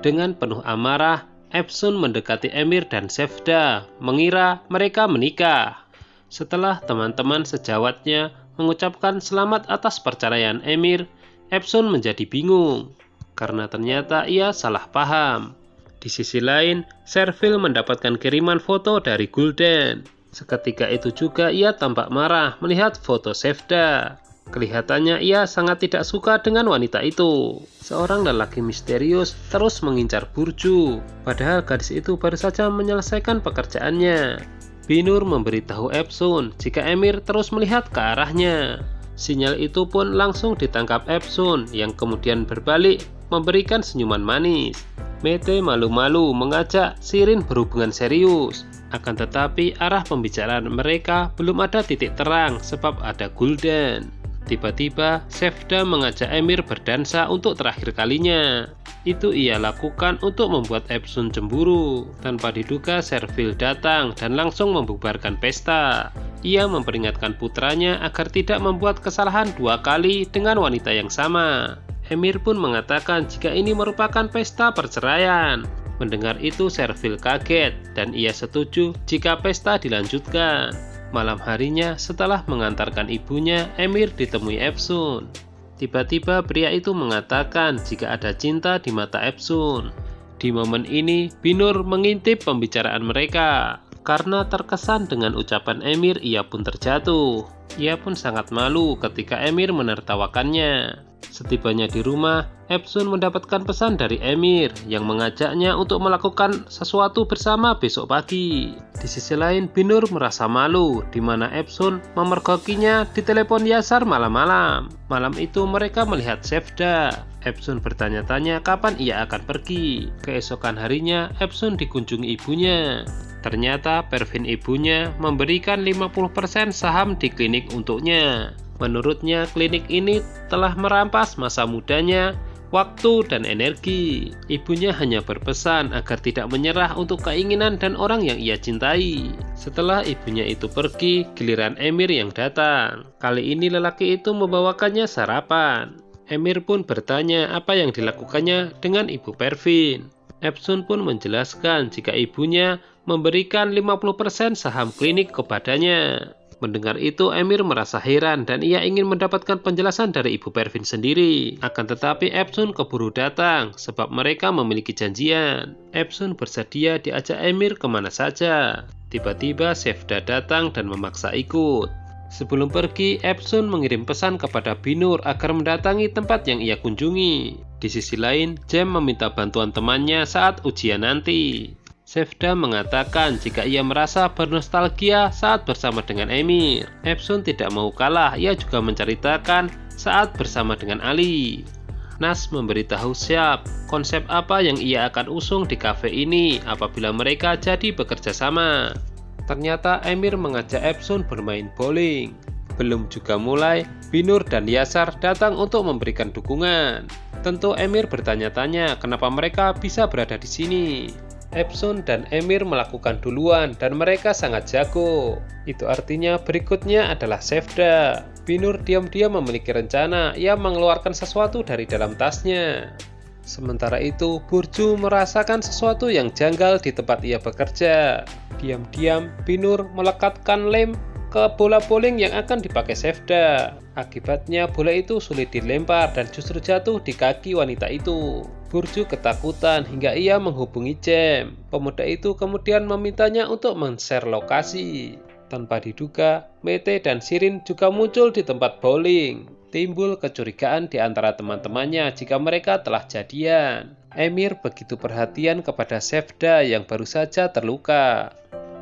Dengan penuh amarah, Efsun mendekati Emir dan Sevda, mengira mereka menikah. Setelah teman-teman sejawatnya mengucapkan selamat atas perceraian Emir, Efsun menjadi bingung, karena ternyata ia salah paham. Di sisi lain, Servil mendapatkan kiriman foto dari Gul'dan. Seketika itu juga ia tampak marah melihat foto Sevda. Kelihatannya ia sangat tidak suka dengan wanita itu. Seorang lelaki misterius terus mengincar Burcu, padahal gadis itu baru saja menyelesaikan pekerjaannya. Binur memberitahu Efsun jika Emir terus melihat ke arahnya. Sinyal itu pun langsung ditangkap Efsun yang kemudian berbalik memberikan senyuman manis. Mete malu-malu mengajak Shirin berhubungan serius. Akan tetapi arah pembicaraan mereka belum ada titik terang sebab ada Gul'dan. Tiba-tiba Sevda mengajak Emir berdansa untuk terakhir kalinya. Itu ia lakukan untuk membuat Efsun cemburu. Tanpa diduga Servil datang dan langsung membubarkan pesta. Ia memperingatkan putranya agar tidak membuat kesalahan 2 kali dengan wanita yang sama. Emir pun mengatakan jika ini merupakan pesta perceraian. Mendengar itu Servil kaget dan ia setuju jika pesta dilanjutkan. Malam harinya setelah mengantarkan ibunya, Emir ditemui Efsun. Tiba-tiba pria itu mengatakan jika ada cinta di mata Efsun. Di momen ini Binur mengintip pembicaraan mereka. Karena terkesan dengan ucapan Emir, ia pun terjatuh. Ia pun sangat malu ketika Emir menertawakannya. Setibanya di rumah, Efsun mendapatkan pesan dari Emir yang mengajaknya untuk melakukan sesuatu bersama besok pagi. Di sisi lain, Binur merasa malu di mana Efsun memergokinya di telepon Yasar malam-malam. Malam itu mereka melihat Sevda. Efsun bertanya-tanya kapan ia akan pergi. Keesokan harinya, Efsun dikunjungi ibunya. Ternyata Pervin ibunya memberikan 50% saham di klinik untuknya. Menurutnya klinik ini telah merampas masa mudanya, waktu, dan energi. Ibunya hanya berpesan agar tidak menyerah untuk keinginan dan orang yang ia cintai. Setelah ibunya itu pergi, giliran Emir yang datang. Kali ini lelaki itu membawakannya sarapan. Emir pun bertanya apa yang dilakukannya dengan ibu Pervin. Efsun pun menjelaskan jika ibunya memberikan 50% saham klinik kepadanya. Mendengar itu Emir merasa heran dan ia ingin mendapatkan penjelasan dari ibu Pervin sendiri. Akan tetapi Efsun keburu datang sebab mereka memiliki janjian. Efsun bersedia diajak Emir kemana saja. Tiba-tiba Sevda datang dan memaksa ikut. Sebelum pergi, Efsun mengirim pesan kepada Binur agar mendatangi tempat yang ia kunjungi. Di sisi lain, Jem meminta bantuan temannya saat ujian nanti. Sevda mengatakan jika ia merasa bernostalgia saat bersama dengan Emir. Efsun tidak mau kalah, ia juga menceritakan saat bersama dengan Ali. Nas memberitahu Syab konsep apa yang ia akan usung di kafe ini apabila mereka jadi bekerja sama. Ternyata Emir mengajak Efsun bermain bowling. Belum juga mulai, Binur dan Yasar datang untuk memberikan dukungan. Tentu Emir bertanya-tanya kenapa mereka bisa berada di sini. Efsun dan Emir melakukan duluan dan mereka sangat jago. Itu artinya berikutnya adalah Sevda. Binur diam-diam memiliki rencana, ia mengeluarkan sesuatu dari dalam tasnya. Sementara itu, Burcu merasakan sesuatu yang janggal di tempat ia bekerja. Diam-diam, Binur melekatkan lem ke bola bowling yang akan dipakai Sevda. Akibatnya bola itu sulit dilempar dan justru jatuh di kaki wanita itu. Burcu ketakutan hingga ia menghubungi Jem. Pemuda itu kemudian memintanya untuk men-share lokasi. Tanpa diduga, Mete dan Shirin juga muncul di tempat bowling. Timbul kecurigaan di antara teman-temannya jika mereka telah jadian. Emir begitu perhatian kepada Sevda yang baru saja terluka.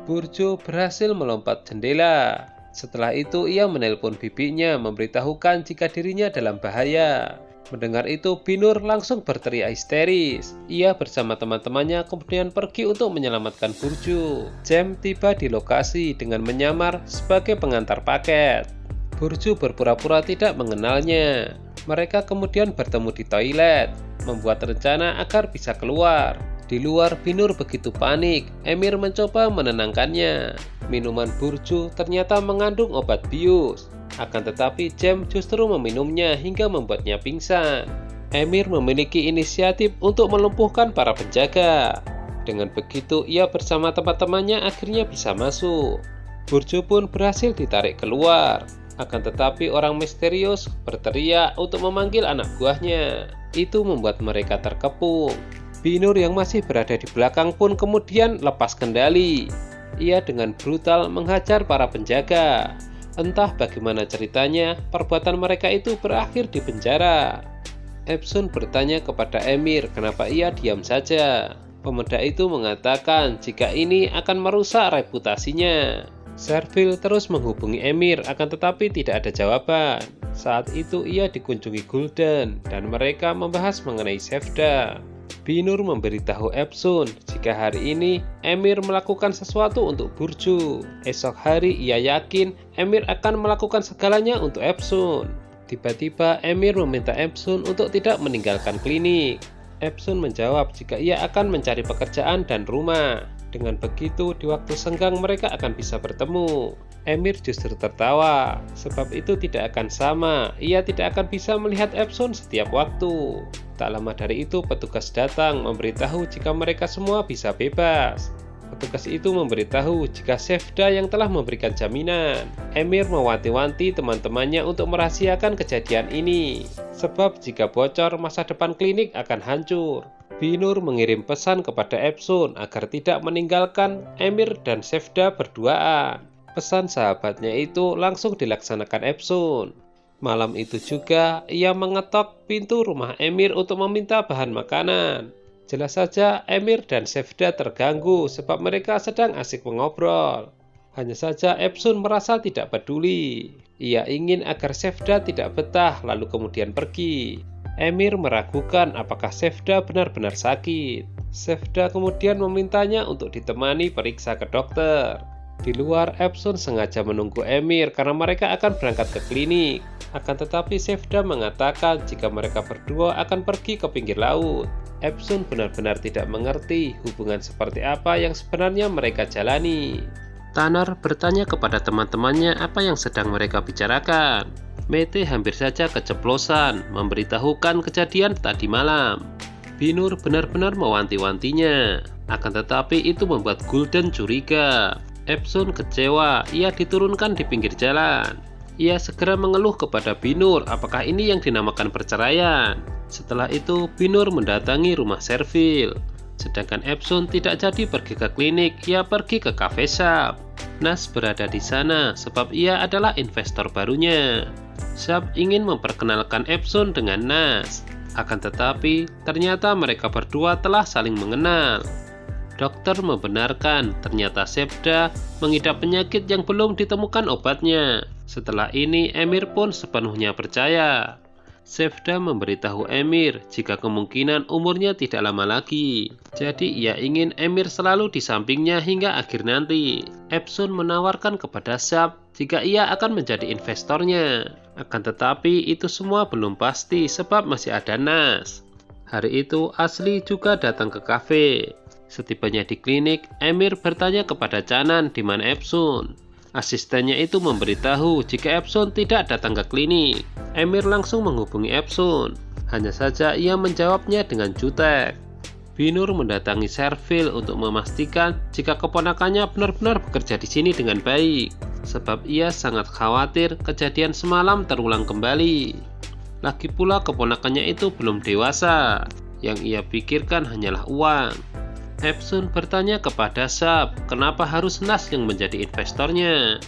Burcu berhasil melompat jendela. Setelah itu ia menelpon bibinya memberitahukan jika dirinya dalam bahaya. Mendengar itu Binur langsung berteriak histeris. Ia bersama teman-temannya kemudian pergi untuk menyelamatkan Burcu. Jem tiba di lokasi dengan menyamar sebagai pengantar paket. Burcu berpura-pura tidak mengenalnya. Mereka kemudian bertemu di toilet, membuat rencana agar bisa keluar. Di luar Binur begitu panik. Emir mencoba menenangkannya. Minuman Burcu ternyata mengandung obat bius. Akan tetapi Jem justru meminumnya hingga membuatnya pingsan. Emir memiliki inisiatif untuk melumpuhkan para penjaga. Dengan begitu, ia bersama teman-temannya akhirnya bisa masuk. Burjo pun berhasil ditarik keluar. Akan tetapi orang misterius berteriak untuk memanggil anak buahnya. Itu membuat mereka terkepung. Binur yang masih berada di belakang pun kemudian lepas kendali. Ia dengan brutal menghajar para penjaga. Entah bagaimana ceritanya, perbuatan mereka itu berakhir di penjara. Epsun bertanya kepada Emir kenapa ia diam saja. Pemuda itu mengatakan jika ini akan merusak reputasinya. Servil terus menghubungi Emir akan tetapi tidak ada jawaban. Saat itu ia dikunjungi Gulden dan mereka membahas mengenai Sevda. Binur memberitahu Epsun jika hari ini Emir melakukan sesuatu untuk Burjo. Esok hari ia yakin Emir akan melakukan segalanya untuk Epsun. Tiba-tiba Emir meminta Epsun untuk tidak meninggalkan klinik. Epsun menjawab jika ia akan mencari pekerjaan dan rumah. Dengan begitu di waktu senggang mereka akan bisa bertemu. Emir justru tertawa, sebab itu tidak akan sama. Ia tidak akan bisa melihat Epsun setiap waktu. Tak lama dari itu petugas datang memberitahu jika mereka semua bisa bebas. Petugas itu memberitahu jika Sevda yang telah memberikan jaminan. Emir mewanti-wanti teman-temannya untuk merahasiakan kejadian ini, sebab jika bocor masa depan klinik akan hancur. Binur mengirim pesan kepada Epsun agar tidak meninggalkan Emir dan Sevda berduaan. Pesan sahabatnya itu langsung dilaksanakan Epsun. Malam itu juga ia mengetok pintu rumah Emir untuk meminta bahan makanan. Jelas saja Emir dan Sevda terganggu sebab mereka sedang asik mengobrol. Hanya saja Epsun merasa tidak peduli. Ia ingin agar Sevda tidak betah lalu kemudian pergi. Emir meragukan apakah Sevda benar-benar sakit. Sevda kemudian memintanya untuk ditemani periksa ke dokter. Di luar, Epsun sengaja menunggu Emir karena mereka akan berangkat ke klinik. Akan tetapi Sevda mengatakan jika mereka berdua akan pergi ke pinggir laut. Epsun benar-benar tidak mengerti hubungan seperti apa yang sebenarnya mereka jalani. Tanner bertanya kepada teman-temannya apa yang sedang mereka bicarakan. Mete hampir saja keceplosan memberitahukan kejadian tadi malam. Binur benar-benar mewanti-wantinya. Akan tetapi itu membuat Gulden curiga. Epsun kecewa, ia diturunkan di pinggir jalan. Ia segera mengeluh kepada Binur apakah ini yang dinamakan perceraian. Setelah itu Binur mendatangi rumah Servil. Sedangkan Epsun tidak jadi pergi ke klinik, ia pergi ke cafe shop. Nas berada di sana sebab ia adalah investor barunya. Shop ingin memperkenalkan Epsun dengan Nas. Akan tetapi ternyata mereka berdua telah saling mengenal. Dokter membenarkan ternyata Sevda mengidap penyakit yang belum ditemukan obatnya. Setelah ini Emir pun sepenuhnya percaya. Sevda memberitahu Emir jika kemungkinan umurnya tidak lama lagi. Jadi ia ingin Emir selalu di sampingnya hingga akhir nanti. Epsun menawarkan kepada Shab jika ia akan menjadi investornya. Akan tetapi itu semua belum pasti sebab masih ada Nas. Hari itu Asli juga datang ke kafe. Setibanya di klinik, Emir bertanya kepada Canan di mana Epsun. Asistennya itu memberitahu jika Epsun tidak datang ke klinik. Emir langsung menghubungi Epsun. Hanya saja ia menjawabnya dengan jutek. Binur mendatangi Servil untuk memastikan jika keponakannya benar-benar bekerja di sini dengan baik, sebab ia sangat khawatir kejadian semalam terulang kembali. Lagi pula keponakannya itu belum dewasa, yang ia pikirkan hanyalah uang. Epsun bertanya kepada Shab kenapa harus Nas yang menjadi investornya.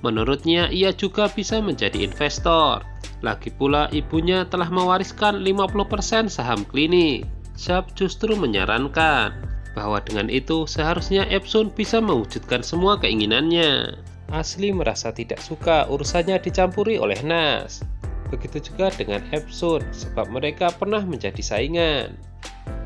Menurutnya ia juga bisa menjadi investor. Lagi pula ibunya telah mewariskan 50% saham klinik. Shab justru menyarankan bahwa dengan itu seharusnya Epsun bisa mewujudkan semua keinginannya. Asli merasa tidak suka urusannya dicampuri oleh Nas. Begitu juga dengan Epsun sebab mereka pernah menjadi saingan.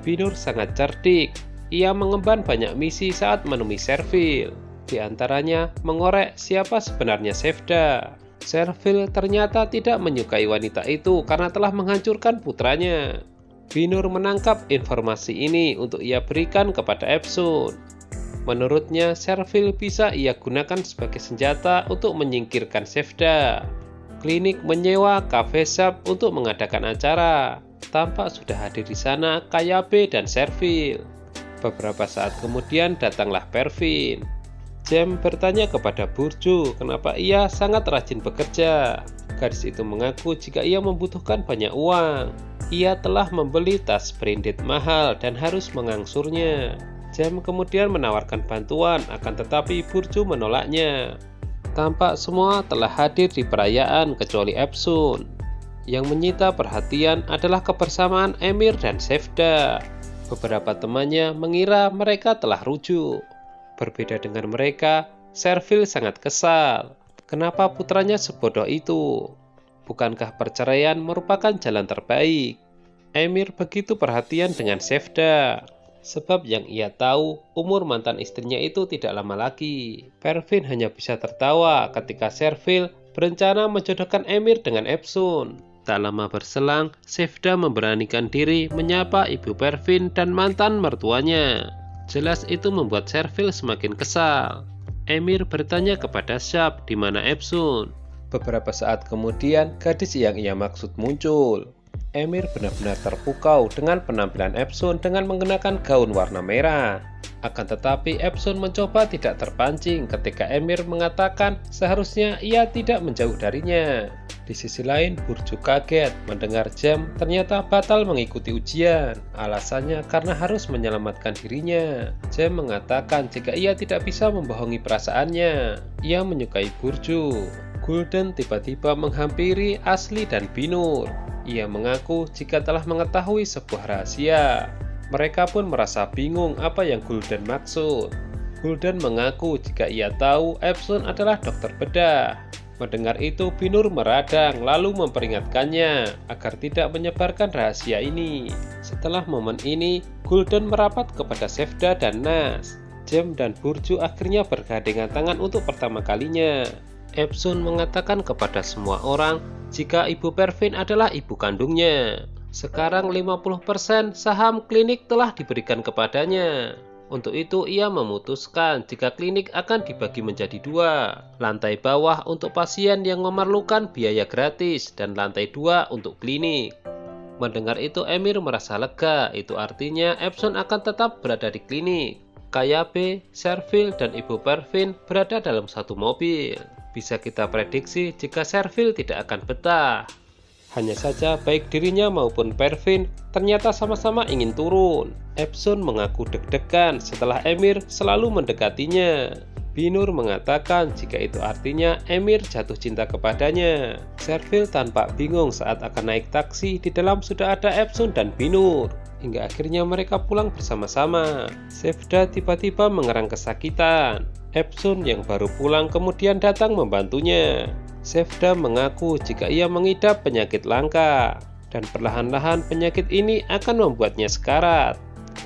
Binur sangat cerdik. Ia mengemban banyak misi saat menemui Servil. Di antaranya mengorek siapa sebenarnya Sevda. Servil ternyata tidak menyukai wanita itu karena telah menghancurkan putranya. Binur menangkap informasi ini untuk ia berikan kepada Epsun. Menurutnya Servil bisa ia gunakan sebagai senjata untuk menyingkirkan Sevda. Klinik menyewa cafe shop untuk mengadakan acara. Tampak sudah hadir di sana Kayabe dan Servil. Beberapa saat kemudian datanglah Pervin. Jem bertanya kepada Burju kenapa ia sangat rajin bekerja. Gadis itu mengaku jika ia membutuhkan banyak uang. Ia telah membeli tas branded mahal dan harus mengangsurnya. Jem kemudian menawarkan bantuan, akan tetapi Burju menolaknya. Tampak semua telah hadir di perayaan kecuali Epsun. Yang menyita perhatian adalah kebersamaan Emir dan Sevda. Beberapa temannya mengira mereka telah rujuk. Berbeda dengan mereka, Servil sangat kesal. Kenapa putranya sebodoh itu? Bukankah perceraian merupakan jalan terbaik? Emir begitu perhatian dengan Sevda. Sebab yang ia tahu, umur mantan istrinya itu tidak lama lagi. Pervin hanya bisa tertawa ketika Servil berencana menjodohkan Emir dengan Epsun. Tak lama berselang, Sevda memberanikan diri menyapa ibu Pervin dan mantan mertuanya. Jelas itu membuat Servil semakin kesal. Emir bertanya kepada Syab di mana Epsun. Beberapa saat kemudian, gadis yang ia maksud muncul. Emir benar-benar terpukau dengan penampilan Epsun dengan mengenakan gaun warna merah. Akan tetapi Epsun mencoba tidak terpancing ketika Emir mengatakan seharusnya ia tidak menjauh darinya. Di sisi lain, Burju kaget mendengar Jem ternyata batal mengikuti ujian. Alasannya karena harus menyelamatkan dirinya. Jem mengatakan jika ia tidak bisa membohongi perasaannya. Ia menyukai Burju. Gulden tiba-tiba menghampiri Asli dan Binur. Ia mengaku jika telah mengetahui sebuah rahasia. Mereka pun merasa bingung apa yang Gulden maksud. Gulden mengaku jika ia tahu Epsun adalah dokter bedah. Mendengar itu, Binur meradang lalu memperingatkannya agar tidak menyebarkan rahasia ini. Setelah momen ini, Gulden merapat kepada Sevda dan Nas. Jem dan Burju akhirnya bergandengan tangan untuk pertama kalinya. Epsun mengatakan kepada semua orang jika ibu Pervin adalah ibu kandungnya. Sekarang 50% saham klinik telah diberikan kepadanya. Untuk itu ia memutuskan jika klinik akan dibagi menjadi dua. Lantai bawah untuk pasien yang memerlukan biaya gratis dan lantai 2 untuk klinik. Mendengar itu Emir merasa lega, itu artinya Epsun akan tetap berada di klinik. Kayabe, Servil, dan ibu Pervin berada dalam satu mobil. Bisa kita prediksi jika Servil tidak akan betah. Hanya saja baik dirinya maupun Pervin ternyata sama-sama ingin turun. Epsun mengaku deg-degan setelah Emir selalu mendekatinya. Binur mengatakan jika itu artinya Emir jatuh cinta kepadanya. Servil tampak bingung saat akan naik taksi, di dalam sudah ada Epsun dan Binur. Hingga akhirnya mereka pulang bersama-sama. Sevda tiba-tiba mengerang kesakitan. Epsun yang baru pulang kemudian datang membantunya. Sevda mengaku jika ia mengidap penyakit langka dan perlahan-lahan penyakit ini akan membuatnya sekarat.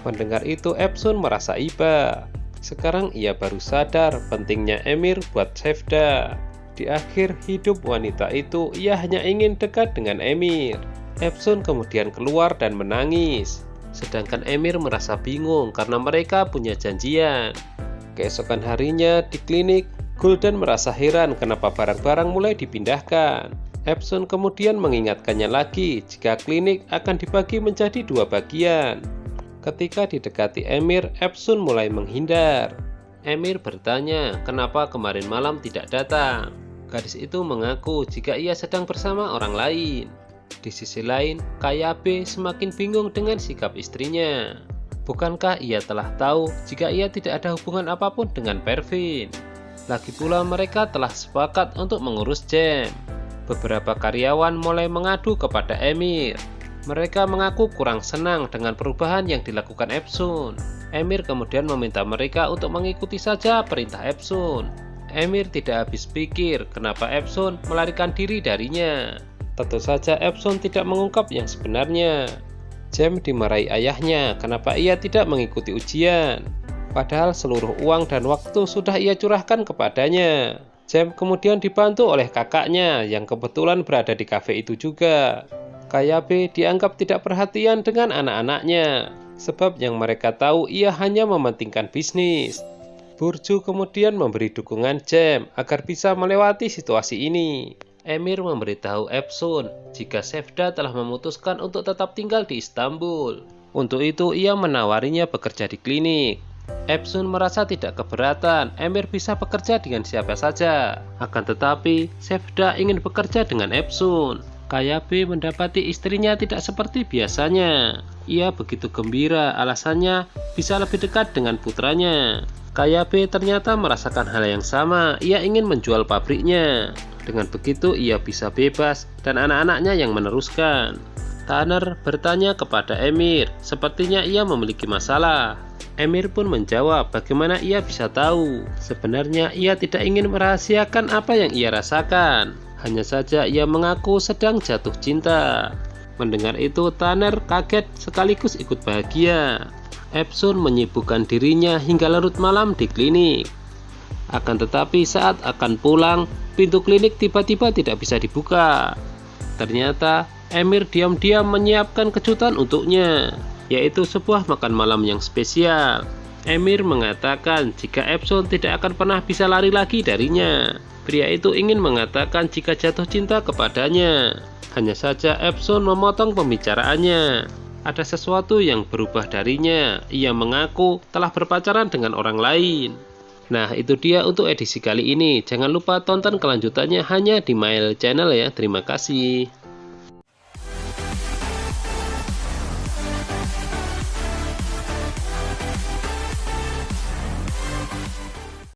Mendengar itu Epsun merasa iba. Sekarang ia baru sadar pentingnya Emir buat Sevda. Di akhir hidup wanita itu ia hanya ingin dekat dengan Emir. Epsun kemudian keluar dan menangis. Sedangkan Emir merasa bingung karena mereka punya janjian. Keesokan harinya di klinik, Gulden merasa heran kenapa barang-barang mulai dipindahkan. Epsun kemudian mengingatkannya lagi jika klinik akan dibagi menjadi dua bagian. Ketika didekati Emir, Epsun mulai menghindar. Emir bertanya kenapa kemarin malam tidak datang. Gadis itu mengaku jika ia sedang bersama orang lain. Di sisi lain, Kayabe semakin bingung dengan sikap istrinya. Bukankah ia telah tahu jika ia tidak ada hubungan apapun dengan Pervin? Lagi pula mereka telah sepakat untuk mengurus Jem. Beberapa karyawan mulai mengadu kepada Emir. Mereka mengaku kurang senang dengan perubahan yang dilakukan Epsun. Emir kemudian meminta mereka untuk mengikuti saja perintah Epsun. Emir tidak habis pikir kenapa Epsun melarikan diri darinya. Tentu saja Epsun tidak mengungkap yang sebenarnya. Jem dimarahi ayahnya kenapa ia tidak mengikuti ujian. Padahal seluruh uang dan waktu sudah ia curahkan kepadanya. Jem kemudian dibantu oleh kakaknya yang kebetulan berada di kafe itu juga. Kayabe dianggap tidak perhatian dengan anak-anaknya, sebab yang mereka tahu ia hanya mementingkan bisnis. Burju kemudian memberi dukungan Jem agar bisa melewati situasi ini. Emir memberitahu Efsun jika Sevda telah memutuskan untuk tetap tinggal di Istanbul. Untuk itu ia menawarinya bekerja di klinik. Efsun merasa tidak keberatan, Emir bisa bekerja dengan siapa saja. Akan tetapi Sevda ingin bekerja dengan Efsun. Kayabe mendapati istrinya tidak seperti biasanya. Ia begitu gembira, alasannya bisa lebih dekat dengan putranya. Kayabe ternyata merasakan hal yang sama, ia ingin menjual pabriknya. Dengan begitu ia bisa bebas dan anak-anaknya yang meneruskan. Tanner bertanya kepada Emir, sepertinya ia memiliki masalah. Emir pun menjawab bagaimana ia bisa tahu. Sebenarnya ia tidak ingin merahasiakan apa yang ia rasakan. Hanya saja ia mengaku sedang jatuh cinta. Mendengar itu Tanner kaget sekaligus ikut bahagia. Efsun menyibukkan dirinya hingga larut malam di klinik. Akan tetapi saat akan pulang, pintu klinik tiba-tiba tidak bisa dibuka. Ternyata Emir diam-diam menyiapkan kejutan untuknya, yaitu sebuah makan malam yang spesial. Emir mengatakan jika Efsun tidak akan pernah bisa lari lagi darinya. Pria itu ingin mengatakan jika jatuh cinta kepadanya. Hanya saja Efsun memotong pembicaraannya. Ada sesuatu yang berubah darinya. Ia mengaku telah berpacaran dengan orang lain. Nah, itu dia untuk edisi kali ini. Jangan lupa tonton kelanjutannya hanya di Mail Channel ya. Terima kasih.